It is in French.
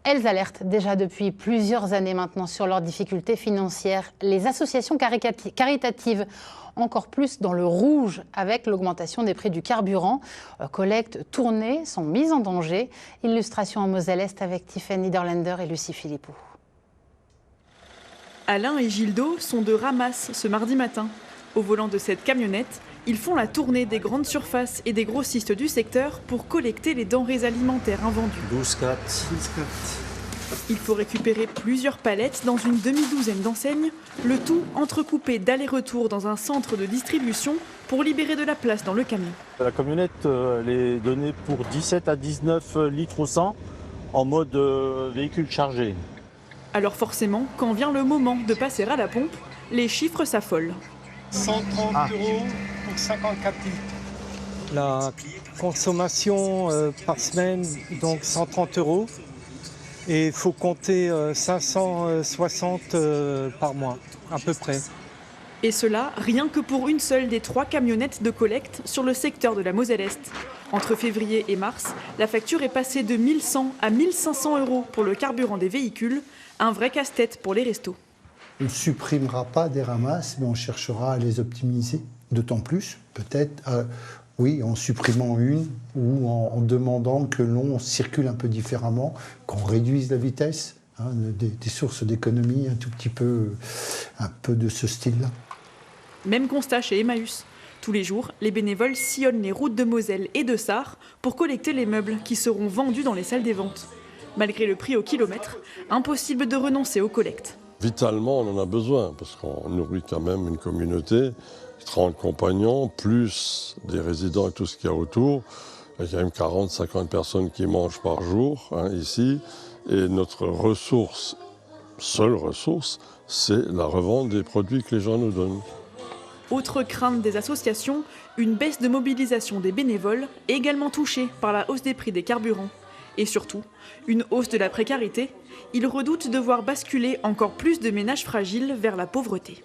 Elles alertent déjà depuis plusieurs années maintenant sur leurs difficultés financières. Les associations caritatives, encore plus dans le rouge avec l'augmentation des prix du carburant. Collectes tournées sont mises en danger. Illustration en Moselle-Est avec Tiffany Niederländer et Lucie Philippot. Alain et Gildo sont de ramasse ce mardi matin. Au volant de cette camionnette, ils font la tournée des grandes surfaces et des grossistes du secteur pour collecter les denrées alimentaires invendues. 12,4. Il faut récupérer plusieurs palettes dans une demi-douzaine d'enseignes, le tout entrecoupé d'allers-retours dans un centre de distribution pour libérer de la place dans le camion. La camionnette elle est donnée pour 17 à 19 litres au 100 en mode véhicule chargé. Alors forcément, quand vient le moment de passer à la pompe, les chiffres s'affolent. 130 € pour 54 litres. La consommation par semaine, donc 130 €. Et il faut compter 560 par mois, à peu près. Et cela, rien que pour une seule des 3 camionnettes de collecte sur le secteur de la Moselle-Est. Entre février et mars, la facture est passée de 1100 à 1500 € pour le carburant des véhicules, un vrai casse-tête pour les restos. On ne supprimera pas des ramasses, mais on cherchera à les optimiser. D'autant plus, peut-être, oui, en supprimant une ou en demandant que l'on circule un peu différemment, qu'on réduise la vitesse, des sources d'économie un tout petit peu, un peu de ce style-là. Même constat chez Emmaüs. Tous les jours, les bénévoles sillonnent les routes de Moselle et de Sarre pour collecter les meubles qui seront vendus dans les salles des ventes. Malgré le prix au kilomètre, impossible de renoncer aux collectes. Vitalement, on en a besoin, parce qu'on nourrit quand même une communauté, 30 compagnons, plus des résidents et tout ce qu'il y a autour. Il y a quand même 40-50 personnes qui mangent par jour ici. Et notre ressource, seule ressource, c'est la revente des produits que les gens nous donnent. Autre crainte des associations, une baisse de mobilisation des bénévoles, également touchée par la hausse des prix des carburants. Et surtout, une hausse de la précarité. Ils redoutent de voir basculer encore plus de ménages fragiles vers la pauvreté.